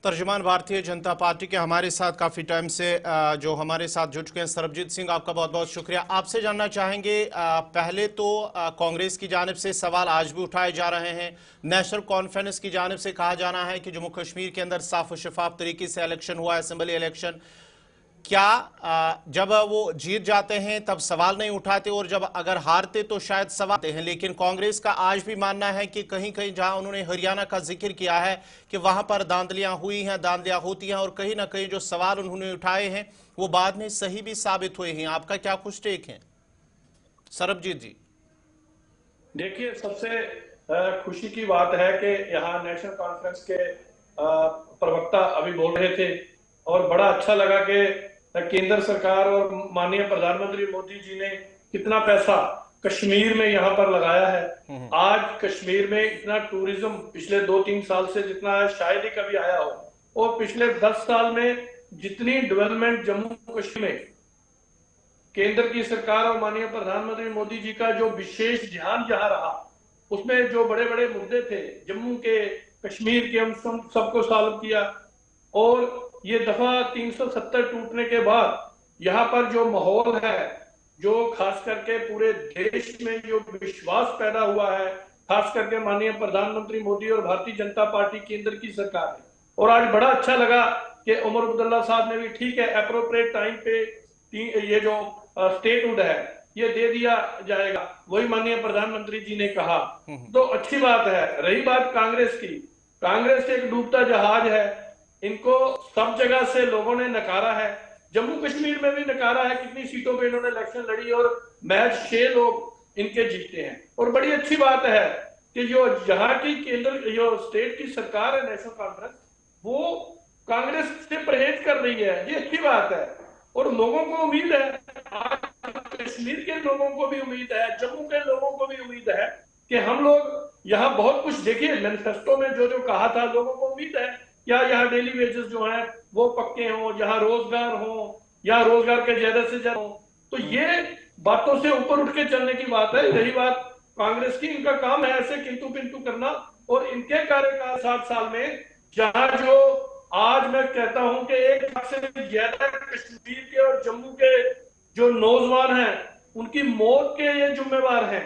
तर्जुमान भारतीय जनता पार्टी के हमारे साथ काफ़ी टाइम से जो हमारे साथ जुड़ चुके हैं सरबजीत सिंह, आपका बहुत बहुत शुक्रिया। आपसे जानना चाहेंगे, पहले तो कांग्रेस की जानिब से सवाल आज भी उठाए जा रहे हैं, नेशनल कॉन्फ्रेंस की जानिब से कहा जाना है कि जम्मू कश्मीर के अंदर साफ और शफाफ तरीके से इलेक्शन हुआ, असेंबली इलेक्शन, क्या जब वो जीत जाते हैं तब सवाल नहीं उठाते और जब अगर हारते तो शायद सवाल हैं? लेकिन कांग्रेस का आज भी मानना है कि कहीं कहीं जहां उन्होंने हरियाणा का जिक्र किया है कि वहां पर धांधलियां हुई हैं, धांधलियां होती हैं और कहीं ना कहीं जो सवाल उन्होंने उठाए हैं वो बाद में सही भी साबित हुए हैं। आपका क्या कुछ टेक है सरबजीत जी? देखिए, सबसे खुशी की बात है कि यहाँ नेशनल कॉन्फ्रेंस के प्रवक्ता अभी बोल रहे थे और बड़ा अच्छा लगा कि केंद्र सरकार और माननीय प्रधानमंत्री मोदी जी ने कितना पैसा कश्मीर में यहाँ पर लगाया है। आज कश्मीर में इतना टूरिज्म पिछले 2-3 साल से जितना शायद ही कभी आया हो, और पिछले 10 साल में जितनी डेवलपमेंट जम्मू कश्मीर में केंद्र की सरकार और माननीय प्रधानमंत्री मोदी जी का जो विशेष ध्यान जहां रहा, उसमें जो बड़े बड़े मुद्दे थे जम्मू के, कश्मीर के, हम सबको सॉल्व किया। और ये दफा 370 टूटने के बाद यहाँ पर जो माहौल है, जो खास करके पूरे देश में जो विश्वास पैदा हुआ है, खास करके माननीय प्रधानमंत्री मोदी और भारतीय जनता पार्टी केंद्र की सरकार है। और आज बड़ा अच्छा लगा कि उमर अब्दुल्ला साहब ने भी, ठीक है, एप्रोप्रिएट टाइम पे ये जो स्टेटहुड है ये दे दिया जाएगा, वही माननीय प्रधानमंत्री जी ने कहा, तो अच्छी बात है। रही बात कांग्रेस की, कांग्रेस एक डूबता जहाज है, इनको सब जगह से लोगों ने नकारा है, जम्मू कश्मीर में भी नकारा है। कितनी सीटों पे इन्होंने इलेक्शन लड़ी और मैच 6 लोग इनके जीते हैं। और बड़ी अच्छी बात है कि जो यहाँ की केंद्र, जो स्टेट की सरकार है नेशनल कॉन्फ्रेंस, वो कांग्रेस से परहेज कर रही है, ये अच्छी बात है। और लोगों को उम्मीद है, कश्मीर के लोगों को भी उम्मीद है, जम्मू के लोगों को भी उम्मीद है कि हम लोग यहाँ बहुत कुछ, देखिए मैनिफेस्टो में जो जो कहा था, लोगों को उम्मीद है क्या यहाँ डेली वेजेस जो हैं वो पक्के हों, यहाँ रोजगार हो, या रोजगार के ज्यादा से ज्यादा हो। तो ये बातों से ऊपर उठ के चलने की बात है। रही बात कांग्रेस की, इनका काम है ऐसे किंतु पिंतु करना। और इनके कार्यकाल 7 साल में जहां जो आज मैं कहता हूं कि 1 लाख से ज्यादा कश्मीर के और जम्मू के जो नौजवान हैं उनकी मौत के ये जिम्मेवार हैं।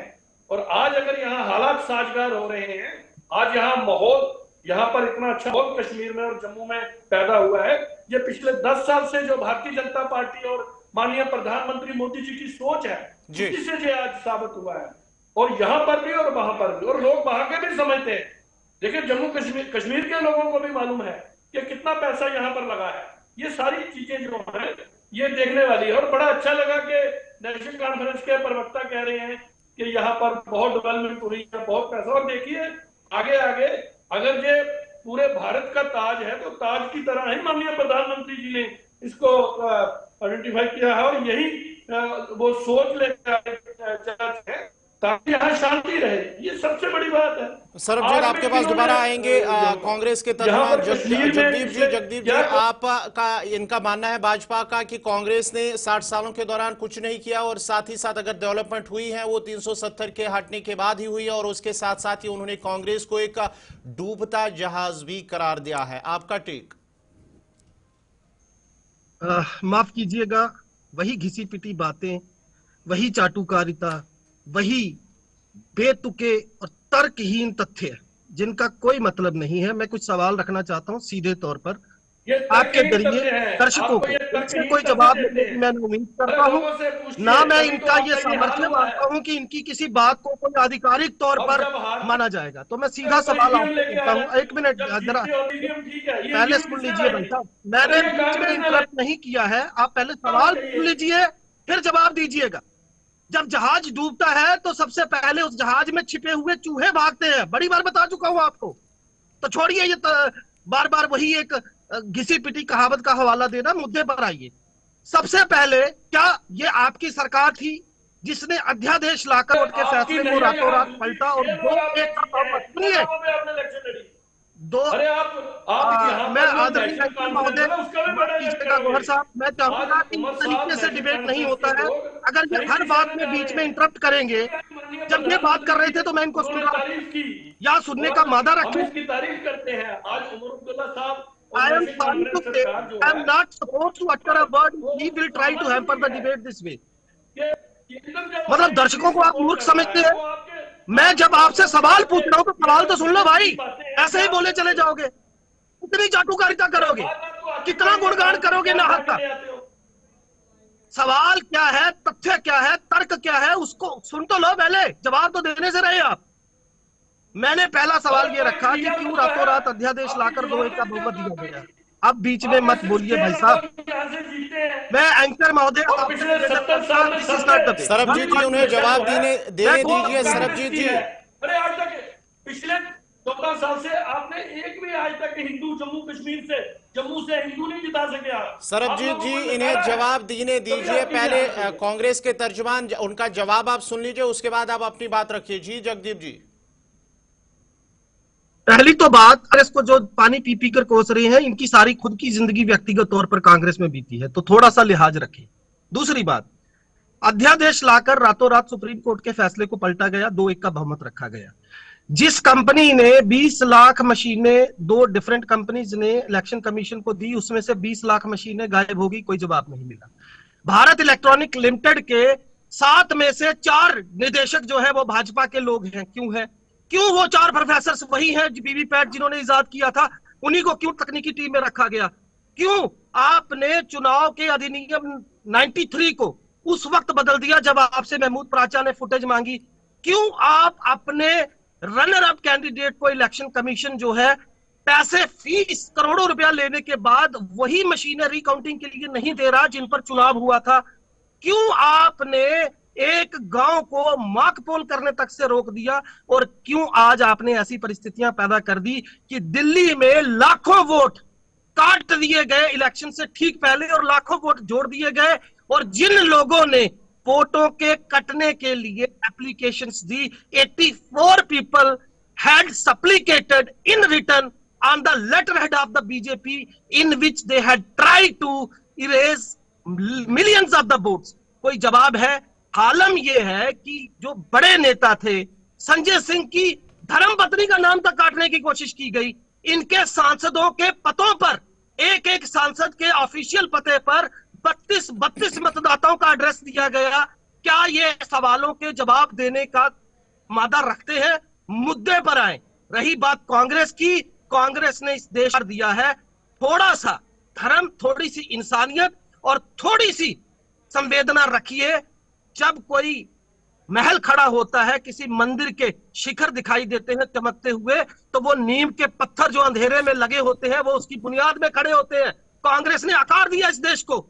और आज अगर यहाँ हालात साजगार हो रहे हैं, आज यहाँ माहौल यहाँ पर इतना अच्छा माहौल कश्मीर में और जम्मू में पैदा हुआ है। ये पिछले 10 साल से जो भारतीय जनता पार्टी और माननीय प्रधानमंत्री मोदी जी की सोच है, उसी से ये आज साबित हुआ है। और यहाँ पर भी और वहां पर भी, और लोग वहां के भी समझते हैं। देखिए, जम्मू कश्मीर के लोगों को भी मालूम है कि कितना पैसा यहाँ पर लगा है। ये सारी चीजें जो है ये देखने वाली है। और बड़ा अच्छा लगा कि नेशनल कॉन्फ्रेंस के प्रवक्ता कह रहे हैं कि यहाँ पर बहुत डेवलपमेंट हो रही है, बहुत पैसा। और देखिए आगे आगे अगर ये पूरे भारत का ताज है तो ताज की तरह ही माननीय प्रधानमंत्री जी ने इसको आइडेंटिफाई किया है। और यही वो सोच लेकर है ताकि यहाँ शांति रहे, ये सबसे बड़ी बात है। सरबजीत, आपके पास दोबारा आएंगे। कांग्रेस के तर्जुमान जगदीप जी, आपका इनका मानना है भाजपा का कि कांग्रेस ने 60 सालों के दौरान कुछ नहीं किया और साथ ही साथ अगर डेवलपमेंट हुई है वो 370 के हटने के बाद ही हुई है, और उसके साथ साथ ही उन्होंने कांग्रेस को एक डूबता जहाज भी करार दिया है। आपका टेक? माफ कीजिएगा, वही घिसी पिटी बातें, वही चाटुकारिता, वही बेतुके और तर्कहीन तथ्य जिनका कोई मतलब नहीं है। मैं कुछ सवाल रखना चाहता हूं सीधे तौर पर आपके जरिए दर्शकों को। इससे कोई जवाब देने की मैं उम्मीद करता हूं ना। मैं इनका ये सामर्थ्य मानता हूं कि इनकी किसी बात को कोई आधिकारिक तौर पर माना जाएगा। तो मैं सीधा सवाल आपको पूछता हूं। एक मिनट जरा पहले सुन लीजिए भाई साहब, मैंने बीच में इंटरप्ट नहीं किया है। आप पहले सवाल सुन लीजिए फिर जवाब दीजिएगा। जब जहाज डूबता है तो सबसे पहले उस जहाज में छिपे हुए चूहे भागते हैं। बड़ी बार बता चुका हूं आपको। तो छोड़िए ये बार बार वही एक घिसी पिटी कहावत का हवाला देना, मुद्दे पर आइए। सबसे पहले, क्या ये आपकी सरकार थी जिसने अध्यादेश लाकर उनके फैसले को रातों रात पलटा और मैं आदरणीय महोदय गौहर साहब, मैं चाहूंगा कि इस तरीके से डिबेट नहीं होता है। अगर ये हर बात में बीच में इंटरप्ट करेंगे, जब ये बात कर रहे थे तो मैं इनको सुन रहा हूं या सुनने का मादा रखूं। तारीफ करते हैं आज उमर अब्दुल्ला साहब। I am sorry to say, I am not supposed to utter a word. He will try to hamper the debate this way. मतलब दर्शकों को आप मूर्ख समझते हैं? मैं जब आपसे सवाल पूछ रहा हूं तो सवाल तो सुन लो भाई। ऐसे ही बोले चले जाओगे, कितनी चाटुकारिता करोगे, कितना गुणगान करोगे ना हद तक। सवाल क्या है, तथ्य क्या है, तर्क क्या है, उसको सुन तो लो पहले, जवाब तो देने से रहे आप। मैंने पहला सवाल ये रखा कि क्यों रातों रात अध्यादेश लाकर 2-1 का बहुमत दिया गया। अब बीच में मत बोलिए भाई साहब। मैं एंकर महोदय, सरबजीत जी उन्हें जवाब देने दीजिए। सरबजीत जी, अरे आज तक पिछले 14 साल से आपने एक भी आज तक हिंदू जम्मू से हिंदू नहीं जिता सके। सरबजीत जी इन्हें जवाब देने दीजिए। पहले कांग्रेस के तर्जुमान उनका जवाब आप सुन लीजिए, उसके बाद आप अपनी बात रखिए। जी जगदीप जी। पहली तो बात, अगर इसको जो पानी पी पी कर कोस रहे हैं, इनकी सारी खुद की जिंदगी व्यक्तिगत तौर पर कांग्रेस में बीती है, तो थोड़ा सा लिहाज रखें। दूसरी बात, अध्यादेश लाकर रातों रात सुप्रीम कोर्ट के फैसले को पलटा गया, 2-1 का बहुमत रखा गया। जिस कंपनी ने 20 लाख मशीनें 2 डिफरेंट कंपनीज ने इलेक्शन कमीशन को दी, उसमें से 20 लाख मशीनें गायब हो गई, कोई जवाब नहीं मिला। भारत इलेक्ट्रॉनिक लिमिटेड के 7 में से 4 निदेशक जो है वो भाजपा के लोग हैं। क्यों है? क्यों वो 4 प्रोफेसर वही हैं वीवीपैट जिन्होंने इजाद किया था, उन्हीं को क्यों तकनीकी टीम में रखा गया? क्यों आपने चुनाव के अधिनियम 93 को उस वक्त बदल दिया जब आपसे महमूद प्राचा ने फुटेज मांगी? क्यों आप अपने रनर अप कैंडिडेट को इलेक्शन कमीशन जो है पैसे फीस करोड़ों रुपया लेने के बाद वही मशीनें रिकाउंटिंग के लिए नहीं दे रहा जिन पर चुनाव हुआ था? क्यों आपने एक गांव को मॉक पोल करने तक से रोक दिया? और क्यों आज आपने ऐसी परिस्थितियां पैदा कर दी कि दिल्ली में लाखों वोट काट दिए गए इलेक्शन से ठीक पहले और लाखों वोट जोड़ दिए गए, और जिन लोगों ने वोटों के कटने के लिए एप्लीकेशंस दी, 84 people had supplicated in return on the letterhead of the BJP in which they had tried to erase millions of the votes. कोई जवाब है? हालम यह है कि जो बड़े नेता थे, संजय सिंह की धर्मपत्नी का नाम तक काटने की कोशिश की गई। इनके सांसदों के पतों पर, एक सांसद के ऑफिशियल पते पर 32 मतदाताओं का एड्रेस दिया गया। क्या ये सवालों के जवाब देने का मादा रखते हैं? मुद्दे पर आए। रही बात कांग्रेस की, कांग्रेस ने इस देश पर दिया है। थोड़ा सा धर्म, थोड़ी सी इंसानियत और थोड़ी सी संवेदना रखिए। जब कोई महल खड़ा होता है, किसी मंदिर के शिखर दिखाई देते हैं चमकते हुए, तो वो नीम के पत्थर जो अंधेरे में लगे होते हैं वो उसकी बुनियाद में खड़े होते हैं। कांग्रेस ने आकार दिया इस देश को।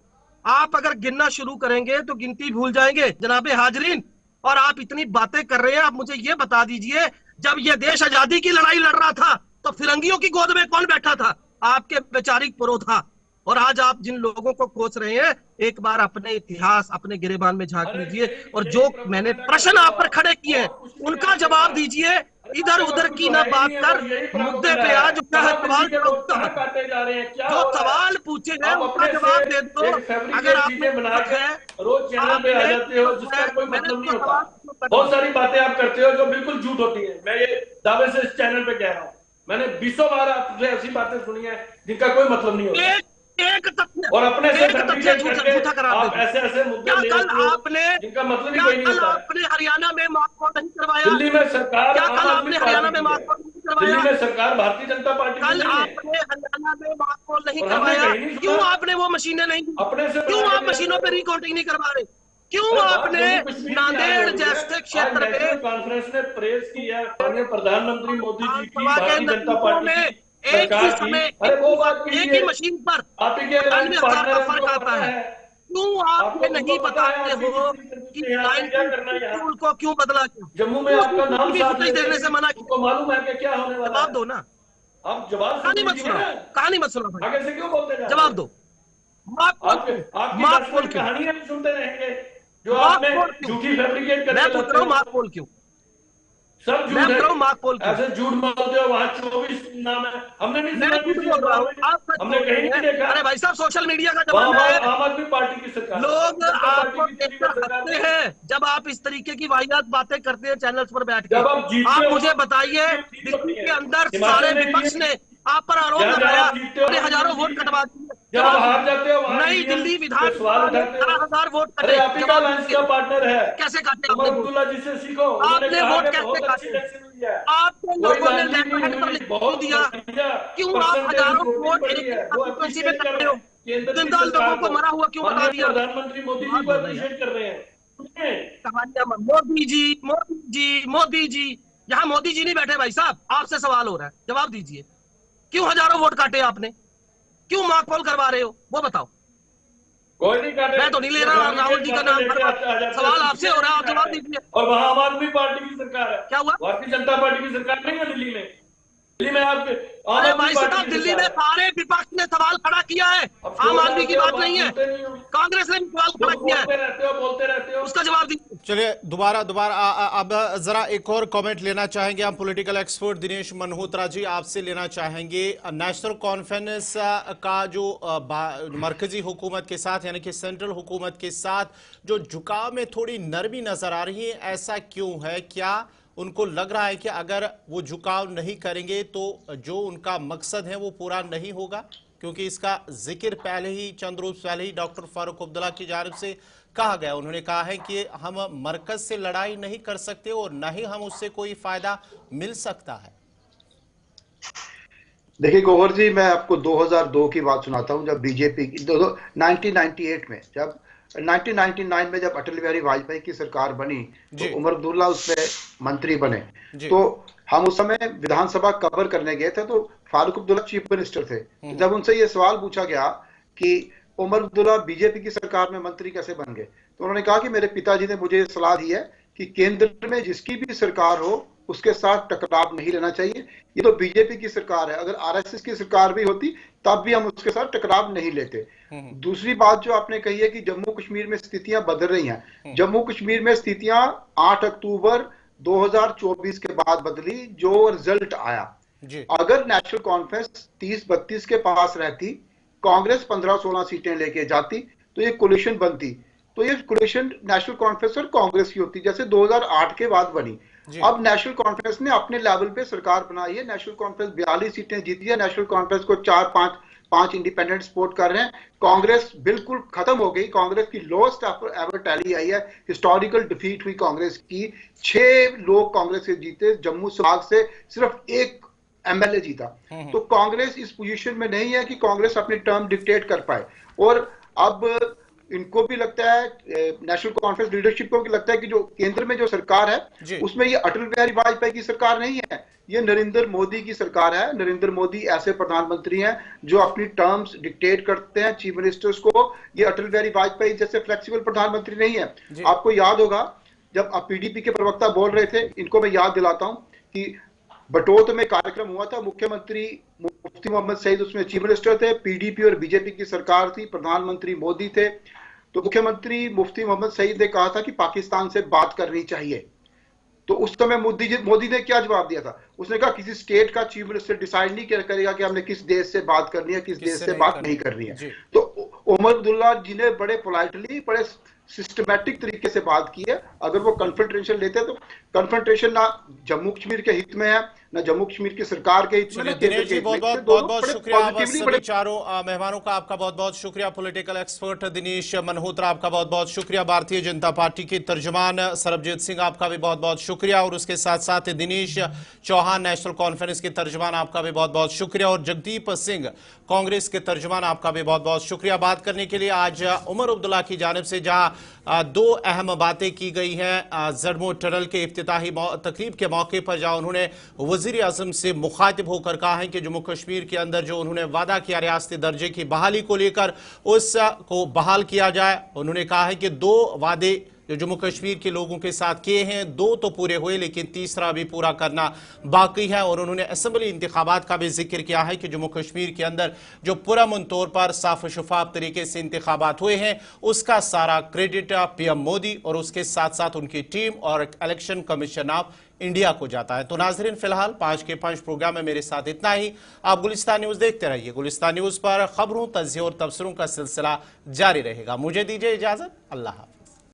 आप अगर गिनना शुरू करेंगे तो गिनती भूल जाएंगे जनाबे हाजरीन। और आप इतनी बातें कर रहे हैं, आप मुझे ये बता दीजिए, जब ये देश आजादी की लड़ाई लड़ रहा था तो फिरंगियों की गोद में कौन बैठा था? आपके वैचारिक पुरोधा। और आज आप जिन लोगों को कोस रहे हैं, एक बार अपने इतिहास, अपने गिरेबान में झांक लीजिए और जो मैंने प्रश्न आप पर खड़े किए हैं उनका जवाब दीजिए। इधर उधर की ना बात कर, मुद्दे पे आज जो सवाल पूछे हैं उनका जवाब दे दो। अगर आपने रोज चैनल पे आ जाते हो जिसका कोई मतलब नहीं होता, बहुत सारी बातें आप करते हो जो बिल्कुल झूठ होती है। मैं ये दावे से इस चैनल पे कह रहा हूँ, मैंने 20 बार आपसे ऐसी बातें सुनी है जिनका कोई मतलब नहीं होता। और अपने से झूठा करा आप ऐसे मुद्दे ले आपने जिनका मतलब ही कोई नहीं होता। आपने हरियाणा में मार्च नहीं करवाया? दिल्ली में सरकार, क्या कल आपने हरियाणा में मार्च नहीं करवाया? दिल्ली में सरकार भारतीय जनता पार्टी कल आपने हरियाणा में मार्च नहीं करवाया? क्यों आपने वो मशीनें नहीं, अपने से क्यों आप मशीनों पे रिकाउंटिंग नहीं करवा रहे? क्यों आपने नांदेड़ जैसे क्षेत्र में कॉन्फ्रेंस ने प्रेस की है माननीय प्रधानमंत्री मोदी जी की, भारतीय जनता पार्टी एक ही समय एक ही मशीन पर अन्य का फर्क आता है? क्यों आपने नहीं बताते हो कि टूल को क्यों बदला? जम्मू में आपका नाम फुटेज देने से मना किया, मालूम है कि क्या होने वाला? जवाब दो ना, आप जवाब कहानी मत सुना, कहानी मत सुना, आगे से क्यों बोलते हैं? जवाब दो। आपकी कहानियां सुनते रहेंगे जो आपने झूठी फैब्रिकेट करके। मैं पूछ रहा हूँ मार्क पोल क्यों? सब झूठ है, मार्क पोल ऐसे झूठ बोलते हो। वहाँ 24 नाम है, हमने नहीं सुना, हमने कहीं नहीं देखा। अरे भाई साहब, सोशल मीडिया का जमाना है, आम आदमी पार्टी की सरकार, लोग आपको देखते हैं जब आप इस तरीके की वाहियात बातें करते हैं चैनल्स पर बैठ के। आप मुझे बताइए, दिल्ली के अंदर सारे विपक्ष ने आप पर आरोप लगाया, हजारों वोट कटवा दिए। जब आप हार जाते हो नई दिल्ली विधानसभा में 18,000 वोट कटे। का पार्टनर है, कैसे काटे आपने वोट? जिससे सीखो आपने वोट कैसे काटे? आपने लोगों ने लेटर पर लिख दिया। क्यों आप हजारों वोट फ्रीक्वेंसी में कर रहे हो? जिंदा लोगों को मरा हुआ क्यों बता दिया? प्रधानमंत्री मोदी जी को अप्रिशिएट कर रहे हैं। मोदी जी, यहाँ मोदी जी नहीं बैठे भाई साहब, आपसे सवाल हो रहा है, जवाब दीजिए। क्यों हजारों वोट काटे आपने? क्यों मार्क पोल करवा रहे हो वो बताओ? कोई नहीं काटे, मैं तो नहीं ले रहा राहुल जी का नाम। सवाल आपसे हो रहा है, आप जवाब दीजिए। और वहाँ आम आदमी पार्टी की सरकार है। क्या हुआ? भारतीय जनता पार्टी की सरकार नहीं है दिल्ली में। दिल्ली में आपके अरे भाई साहब, दिल्ली में सारे विपक्ष ने सवाल खड़ा किया है, आम आदमी की बात नहीं है। कांग्रेस ने भी सवाल खड़ा किया है, बोलते रहते हो, उसका जवाब दीजिए। चलिए दोबारा अब जरा एक और कमेंट लेना चाहेंगे हम पॉलिटिकल एक्सपर्ट दिनेश मल्होत्रा जी, आपसे लेना चाहेंगे। नेशनल कॉन्फ्रेंस का जो मरकजी हुकूमत के साथ यानी कि सेंट्रल हुकूमत के साथ जो झुकाव में थोड़ी नरमी नजर आ रही है, ऐसा क्यों है? क्या उनको लग रहा है कि अगर वो झुकाव नहीं करेंगे तो जो उनका मकसद है वो पूरा नहीं होगा? क्योंकि इसका जिक्र पहले ही, चंद रोज पहले ही डॉक्टर फारूक अब्दुल्ला की जानिब से कहा गया। उन्होंने कहा है कि हम मरकज से लड़ाई नहीं कर सकते और न ही हम उससे कोई फायदा मिल सकता है। देखिए गौहर जी, मैं आपको 2002 की बात सुनाता हूं, जब बीजेपी 1998 में, जब 1999 में जब अटल बिहारी वाजपेयी की सरकार बनी तो उमर अब्दुल्ला उसमें मंत्री बने। तो हम उस समय विधानसभा कवर करने गए थे, तो फारूक अब्दुल्ला चीफ मिनिस्टर थे। जब उनसे ये सवाल पूछा गया कि उमर अब्दुल्ला बीजेपी की सरकार में मंत्री कैसे बन गए, तो उन्होंने कहा कि मेरे पिताजी ने मुझे सलाह दी है कि केंद्र में जिसकी भी सरकार हो उसके साथ टकराव नहीं लेना चाहिए। ये तो बीजेपी की सरकार है, अगर आरएसएस की सरकार भी होती तब भी हम उसके साथ टकराव नहीं लेते। दूसरी बात जो आपने कही है कि जम्मू कश्मीर में स्थितियां बदल रही हैं, जम्मू कश्मीर में स्थितियां 8 अक्टूबर 2024 के बाद बदली, जो रिजल्ट आया। अगर नेशनल कॉन्फ्रेंस 30-32 के पास रहती, कांग्रेस 15-16 सीटें लेके जाती, तो ये कोलिशन बनती। तो ये कोलिशन नेशनल कॉन्फ्रेंस और कांग्रेस की होती, जैसे 2008 के बाद बनी। अब नेशनल कॉन्फ्रेंस ने अपने लेवल पे सरकार बनाई है, नेशनल कॉन्फ्रेंस 42 सीटें जीती है, नेशनल कॉन्फ्रेंस को 4-5 इंडिपेंडेंट सपोर्ट कर रहे हैं। कांग्रेस बिल्कुल खत्म हो गई, कांग्रेस की लोएस्ट एवर टैली आई है, हिस्टोरिकल डिफीट हुई कांग्रेस की। 6 लोग कांग्रेस से जीते, जम्मू संभाग से सिर्फ एक एमएलए जीता। तो कांग्रेस इस पोजीशन में नहीं है कि कांग्रेस अपनी टर्म डिक्टेट कर पाए। और अब इनको भी लगता है, नेशनल कॉन्फ्रेंस लीडरशिप को भी लगता है कि जो केंद्र में जो सरकार है उसमें ये अटल बिहारी वाजपेयी की सरकार नहीं है, ये नरेंद्र मोदी की सरकार है। नरेंद्र मोदी ऐसे प्रधानमंत्री हैं जो अपनी टर्म्स डिक्टेट करते हैं चीफ मिनिस्टर्स को। ये अटल बिहारी वाजपेयी जैसे फ्लेक्सिबल प्रधानमंत्री नहीं है। आपको याद होगा जब आप पीडीपी के प्रवक्ता बोल रहे थे, इनको मैं याद दिलाता हूं कि बटोत में कार्यक्रम हुआ था, मुख्यमंत्री मुफ्ती मोहम्मद सईद उसमें चीफ मिनिस्टर थे, पीडीपी और बीजेपी की सरकार थी, प्रधानमंत्री मोदी थे। तो मुख्यमंत्री मुफ्ती मोहम्मद सईद ने कहा था कि पाकिस्तान से बात करनी चाहिए। तो उस समय मोदी ने क्या जवाब दिया था? उसने कहा किसी स्टेट का चीफ मिनिस्टर डिसाइड नहीं करेगा कि हमने किस देश से बात करनी है, किस देश से बात नहीं करनी है। तो उमर अब्दुल्ला जी ने बड़े पोलाइटली, बड़े सिस्टमैटिक तरीके से बात की है। अगर वो कन्फ्रंटेशन लेते तो कन्फ्रंटेशन ना जम्मू कश्मीर के हित में है, ना जम्मू कश्मीर की सरकार के हित में। दिनेश जी बहुत शुक्रिया। आप सभी चारों मेहमानों का आपका बहुत शुक्रिया। पॉलिटिकल एक्सपर्ट दिनेश मल्होत्रा आपका बहुत शुक्रिया। भारतीय जनता पार्टी के तर्जुमान सरबजीत सिंह आपका भी बहुत शुक्रिया। और उसके साथ साथ दिनेश चौहान नेशनल कॉन्फ्रेंस के तर्जुमान आपका भी बहुत शुक्रिया। और जगदीप सिंह कांग्रेस के तर्जुमान आपका भी बहुत शुक्रिया बात करने के लिए। आज उमर अब्दुल्ला की जानिब से जहां दो अहम बातें की गई हैं, जड़मो टनल के इफ्तिताही तकरीब के मौके पर जहां उन्होंने वज़ीर आज़म से मुखातिब होकर कहा है कि जम्मू कश्मीर के अंदर जो उन्होंने वादा किया रियासती दर्जे की बहाली को लेकर उसको बहाल किया जाए। उन्होंने कहा है कि 2 वादे जो जम्मू कश्मीर के लोगों के साथ किए हैं, 2 तो पूरे हुए लेकिन तीसरा भी पूरा करना बाकी है। और उन्होंने असेंबली इंतखाबात का भी जिक्र किया है कि जम्मू कश्मीर के अंदर जो पुरअमन तौर पर साफ शफाफ तरीके से इंतखाबात हुए हैं उसका सारा क्रेडिट पीएम मोदी और उसके साथ साथ उनकी टीम और इलेक्शन कमीशन ऑफ इंडिया को जाता है। तो नाजरीन, फिलहाल 5 के 5 प्रोग्राम में मेरे साथ इतना ही। आप गुलिस्तान न्यूज देखते रहिए। गुलिस्तान न्यूज पर खबरों, तज्जिये और तबसरों का सिलसिला जारी रहेगा। मुझे दीजिए इजाजत। अल्लाह हाफ़िज़।